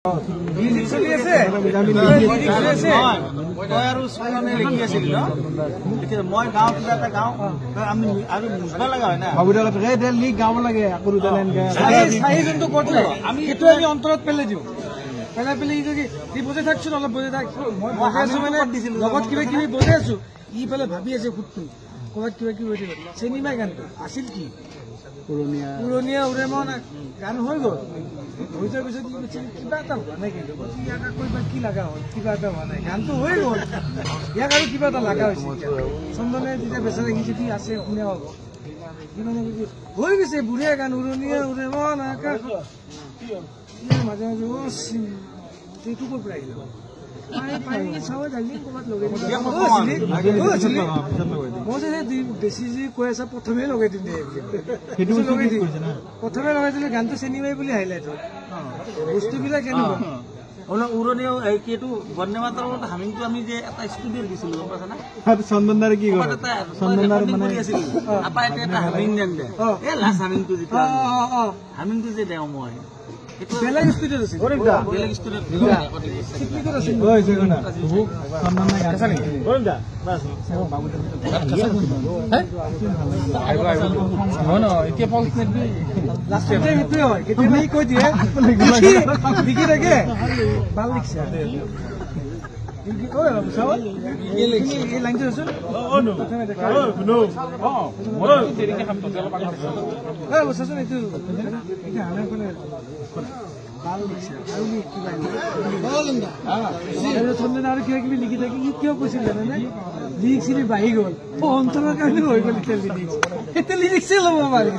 চলি আছে মই গাঁও কিবা এটা গাঁও আমি আৰু মুছবা লগা হয় না গাব লাগে যোনটো ক'ত আমি সেইটো আমি অন্তৰত পেলাই দিওঁ পেলাই পেলাই ই বজাই থাকচোন অলপ বজাই থাক মই বজাই আছো মানে লগত কিবা কিবি বজাই আছো ই পেলাই ভাবি আছে সুতটো ক'ৰবাত কিবা কিবি হৈ থাকিব চিনেমা গানটো আছিল কি পুৰণীয়া উৰে মন গান হৈ গ'ল হৈ যোৱাৰ পিছত কিবা এটা হোৱা নাই কিন্তু ইয়াক আকৌ এবাৰ কি লগা হ'ল কিবা এটা হোৱা নাই গানটো হৈ গ'ল ইয়াক আৰু কিবা এটা লগা হৈছে চন্দনে যেতিয়া বেচা দেখিছে কি আছে শুনে হ'ব হৈ গৈছে বুঢ়ীয়া গান উৰণীয়া উৰে মন আকাশ মাজে মাজে সেইটো ক'ৰ পৰা আহিলে বেছি যি কৈ আছা প্ৰথমে লগাই দিম প্ৰথমে লগাই দিলে গানটো চেনি মাৰি বুলি হাইলাইট হয় বস্তুবিলাক কেনেকুৱা উৰণীয়া এইটো বন্দে মাতৰৰ হামিংটো আমি যে এটা ষ্টুডিঅ'ত দিছিলো গম পাইছা না চন্দনদাৰে কি কৰে চন্দনদাৰ মানে আপা এটা হামিং দেন দে এই লাষ্ট হামিংটো যে হামিংটো যে দেও মই বেলেগ ষ্টুডিঅ'ত আছে বেলেগ ষ্টুডিঅ'ত টেকনিকত আছে ঐ জগনা চন্দন নাই আছে নেকি বলদা বাস বাবু ন এতিয়া পলছ নেট লাষ্টতে হেতু হয় কেতিয়াবা ই কৈ দিয়ে লিখি থাকে ভাল লিখছে কি কয় চাও এই লাইনটো আছে নো নো মই দেৰিকে খাম তলে পানী এই বছৰজন এইটো এটা আনা কোনে ভাল লিখছে আৰু কিবা চন্দন আৰু কিবা কিবি লিখি থাকে ই কিয় কৈছিল জানে লিখছিলি বাঢ়ি গ'ল অন্তৰৰ কাৰণে হৈ গ'ল এতিয়া লিখছে ল'ব পাৰি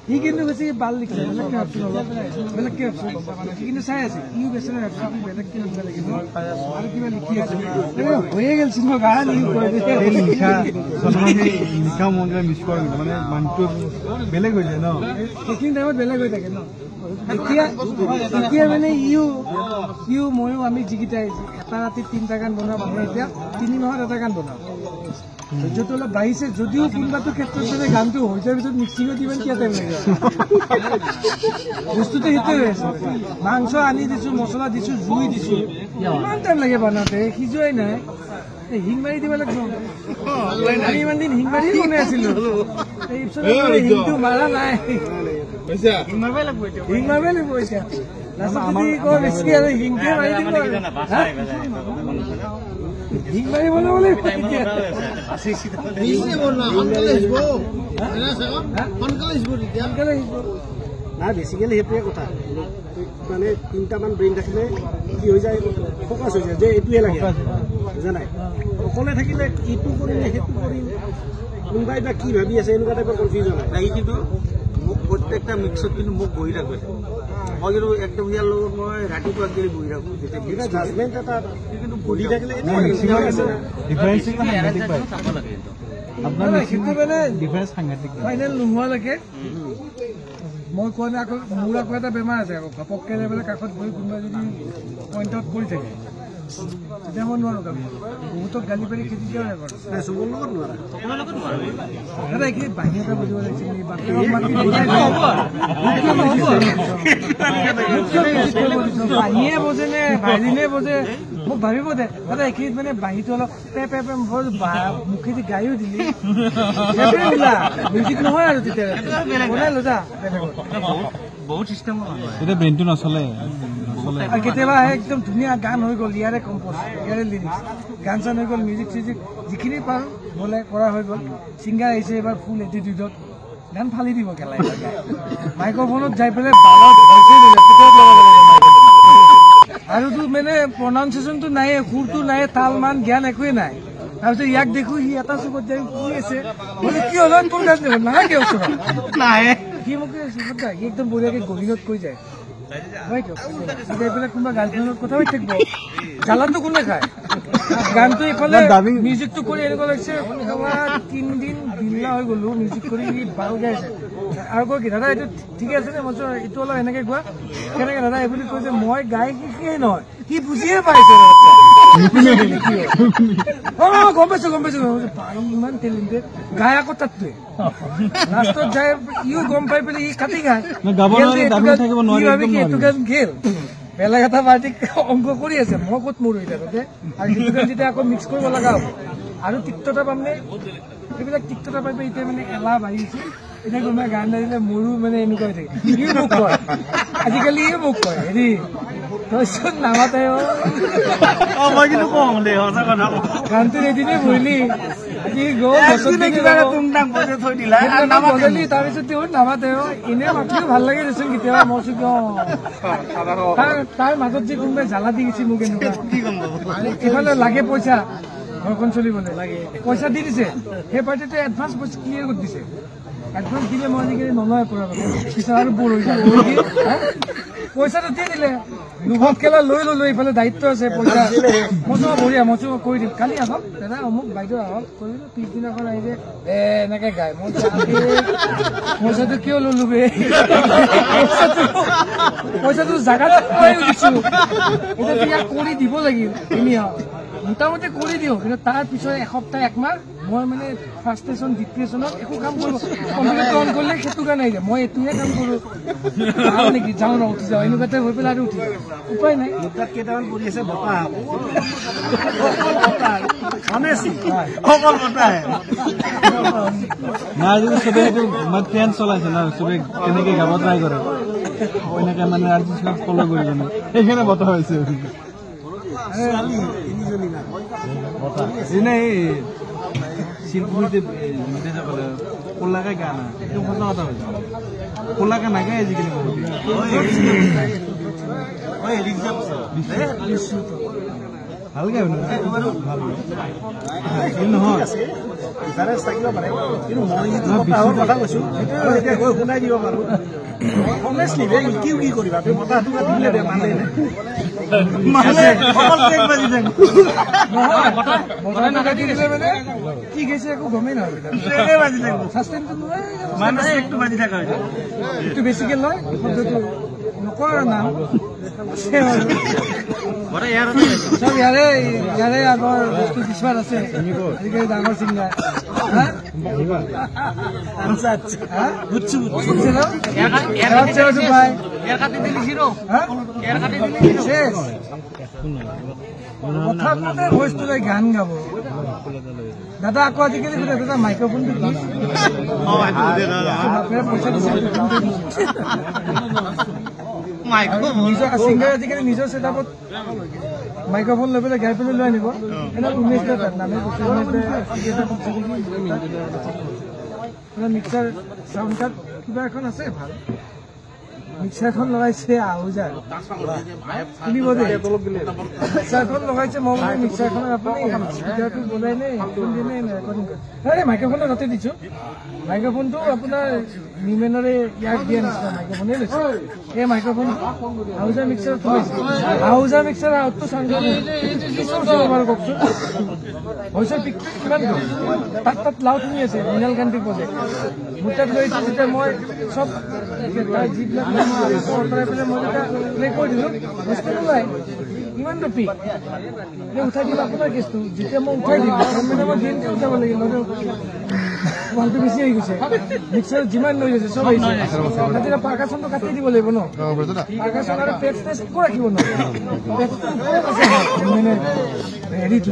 সি কিন্তু বেছি ভাল লিখছে বেলেগ কি সি কিন্তু চাই আছে ই বেছি বেলেগ কি লিখিব লাগিব আৰু কিবা লিখি আছে হৈয়ে গ'ল চিনেমা গান লিখা মন যায় মিছ কৰা মানে মানুহটো বেলেগ হৈ যায় ন সেইখিনি টাইমত বেলেগ হৈ থাকে ন এতিয়া মানে ইও ময়ো আমি যিকেইটা এটা ৰাতি 3টা গান বনোৱা মানুহ এতিয়া 3 মাহত এটা গান বনাওঁ ধৈৰ্যটো অলপ বাঢ়িছে যদিও কোনোবাটো ক্ষেত্ৰত মানে গানটো হৈ যোৱাৰ পিছত মিক্সিঙত ইমান কিয় টাইম লাগে বস্তুটো সেইটোৱে হৈ আছে মাংস আনি দিছো মছলা দিছো জুই দিছো ইমান টাইম লাগে বনাওঁতে সিজোৱাই নাই হিং মাৰি দিব লাগিব আমি ইমান দিন হিং মাৰি বনাই আছিলো হিংটো মাৰা নাই হিং মাৰিবই লাগিব এতিয়া বেছি আৰু হিংকে মাৰি দিব হিং মাৰিব নাই বেছিকেলি সেইটোৱে কথা মানে 3টামান ব্ৰেইন থাকিলে কি হৈ যায় ফকাছ হৈ যায় যে এইটোৱে লাগে বুজা নাই অকলে থাকিলে এইটো কৰিলে সেইটো কৰিম কোনোবাই বা কি ভাবি আছে এনেকুৱা টাইপৰ কনফিউজন হয় কিন্তু মোক প্ৰত্যেকটা মিক্সত কিন্তু মোক বহি ৰাখে মই কিন্তু একদম ইয়াৰ লগত মই ৰাতিপুৱা গেলি বহি ৰাখোঁ যেতিয়া জাজমেণ্ট এটা কিন্তু বহি থাকিলে ফাইনেল নোহোৱালৈকে মই কোৱা নাই আকৌ মোৰ আকৌ এটা বেমাৰ আছে আকৌ ঘপককৈ যাই পেলাই কাষত বহি কোনোবাই যদি পইণ্টত কৰি থাকে তেতিয়া মই নোৱাৰো কাম বহুতক গালি পাৰি খেতি কিয় চবৰ লগত নোৱাৰা দাদা এইখিনি বাহিৰ এটা বুজিব লাগিছিল বাহিৰে বজে নে ভাইলিনে বজে মোক ভাবিব দে দাদা এইখিনিত মানে বাহিৰটো অলপ পে মুখেদি গায়ো দিলি ওলা মিউজিক নহয় আৰু তেতিয়া বনাই লৈ যা বহুত চিষ্টেম এতিয়া ব্ৰেইনটো নচলে কেতিয়াবা একদম ধুনীয়া গান হৈ গ'ল ইয়াৰে কম্প'জ ইয়াৰে লিৰিক্স গান চান হৈ গ'ল মিউজিক চিউজিক যিখিনি পাৰোঁ বোলে কৰা হৈ গ'ল ছিংগাৰ আহিছে এইবাৰ ফুল এটিটিউডত গান ফালি দিব কেলাই মাইক্ৰফোনত যাই পেলাই আৰুতো মানে প্ৰনাউন্সিয়েশ্যনটো নাই সুৰটো নাই তাল মান জ্ঞান একোৱেই নাই তাৰপিছত ইয়াক দেখো সি এটা চুকত যাই শুই আছে বোলে কি হ'ল তোৰ গান নাই কিয় নাই সি মোক সি একদম বঢ়িয়াকে গহিৰত কৈ যায় কোনোবা গাৰ্লফ্ৰেণ্ডৰ কথা হৈ থাকিব জালাটো কোনে খায় গানটো এইফালে মিউজিকটো কৰি এনেকুৱা লাগিছে 3 দিন বিল্লা হৈ গলো মিউজিক কৰি ভাল গাইছে আৰু কৈ কি দাদা এইটো ঠিকে আছে নে মই এইটো অলপ এনেকে গোৱা কেনেকে দাদা এইবুলি কৈ যে মই গাই শিকিয়ে নহয় সি বুজিয়ে পাইছে গম পাইছো ইমান টেলেণ্টেড গায় আকৌ তাতটোৱে লাষ্টত যায় ইও গম পাই পেলাই ই কাটি গায় এইটো গান গেল বেলেগ এটা পাৰ্টিক অংক কৰি আছে মই ক'ত মৰো এতিয়া তাতে আৰু সেইটো গান যেতিয়া আকৌ মিক্স কৰিব লগা হ'ব আৰু তিক্ততা পামনে এইবিলাক তিক্ততা পাইপে এতিয়া মানে এলাহ বাঢ়িছে এতিয়া কোনোবাই গান গাইলে মোৰো মানে এনেকুৱা হৈ থাকে ইও মোক কয় আজিকালি ইও মোক কয় হেৰি তইচোন নামাতে মই কিন্তু কওঁ দে সঁচা কথা গানটো এদিনে ভৰিলি আজি গলি তাৰপিছত তেওঁ নামাতে এনে মাতিও ভাল লাগে দেচোন কেতিয়াবা মই তাৰ মাজত যে কোনোবাই জ্বালা দি গৈছে মোক এনেকুৱা এইফালে লাগে পইচা ঘৰখন চলিবলৈ লাগে পইচা দি দিছে সেই পাৰ্টিতে এডভান্স পইচা ক্লিয়াৰ কৰি দিছে এডভান্স দিলে মই আজিকালি নলয় পৰা পিছত আৰু বৰ হৈ যায় পইচাটো দি দিলে লোভত কেলা লৈ ললো এইফালে দায়িত্ব আছে পইচা মজা বঢ়িয়া মই কৈ দিম কালি আহক দাদা অমুক বাইদেউ আহক কৰিলো পিছদিনাখন আহি যে এনেকে গায় মই পইচাটো কিয় ললো বে পইচাটো জাগাত দিছো এতিয়া কৰি দিব লাগিল এনে মোটামুটি কৰি দিওঁ কিন্তু তাৰ পিছত এসপ্তাহ একমাহ মই মানে ফাৰ্ষ্টেশ্যন ডিপ্ৰেশ্যনত একো কাম কৰিব কম্পিউটাৰটো অন কৰিলে সেইটো কাৰণে আহি যায় মই এইটোহে কাম কৰোঁ নেকি যাওঁ ন উঠি যাওঁ এনেকুৱাতে হৈ পেলাই আৰু উঠি উপায় নাই তাত কেইটামান পৰি আছে বতাহ চবে ফেন চলাইছে ন চবে কেনেকে গাব ট্ৰাই কৰে এনেকে মানে আৰ্টিষ্টক ফলো কৰি কেনে সেইকাৰণে বতাহ হৈছে শিলপুরিতে কোলাকে গানা একদম সঁচা কথা হয়েছে কোলাকে নাগায় আজিকালি ভাল গায় নহয় কথা কৈছো শুনাই দিব পাৰো কি কৰিবা বতাহটো দিলে মানে কি গৈছে একো গমেই নহয় বেছিকে লয় নকয় নাম চব ইয়াৰে আগৰ বস্তু কিছুমান আছে আজিকালি ডাঙৰ চিংগাৰ ভইচটোলৈ গান গাব দাদা আকৌ আজিকালি দাদা মাইক্ৰফোনটো পইচা দিছে চিংগাৰ আজিকালি নিজৰ ছেটআপত মাইক্ৰফোন লৈ পেলাই গাই পেলাই লৈ আনিব উমেশ নামে মিক্সাৰ চাউণ্ড কাৰ্ড কিবা এখন আছে ভাল মিক্সাৰখন লগাইছে আহুজাৰ শুনিব দেই মিক্সাৰখন লগাইছে মই মানে মিক্সাৰখনত আপুনি স্পীকাৰটো বজাই নে হেডফোন দিয়ে নে ৰেকৰ্ডিং কৰে মাইক্ৰফোনটো তাতে দিছো মাইক্ৰফোনটো আপোনাৰ নিমেনৰে ইয়াক দিয়া নিচিনা মাইক্ৰফোনেই লৈছে এই মাইক্ৰফোন আহুজাৰ মিক্সাৰত থৈছে আহুজাৰ মিক্সাৰ আউটটো চাউণ্ড বাৰু কওকচোন ভইচৰ পিকটো কিমান গ'ল তাত লাউড শুনি আছে মৃণাল কান্তি প্ৰজেক্ট মোৰ তাত লৈ যেতিয়া মই চব যিবিলাক প্লে কৰি দিলো বস্তু নোলায় ইমানটো পিক উঠাই দিম আপোনাৰ কেছটো যেতিয়া মই উঠাই দিম মানে মই দিনটো উঠাব লাগিব মালটো বেছি হৈ গৈছে মিক্সাৰত যিমান লৈ গৈছে চব আহিছে তেতিয়া পাৰ্কাচনটো কাটি দিব লাগিব ন পাৰ্কাচন আৰু পেজ টেষ্ট একো ৰাখিব ন পেজটো মানে হেৰিটো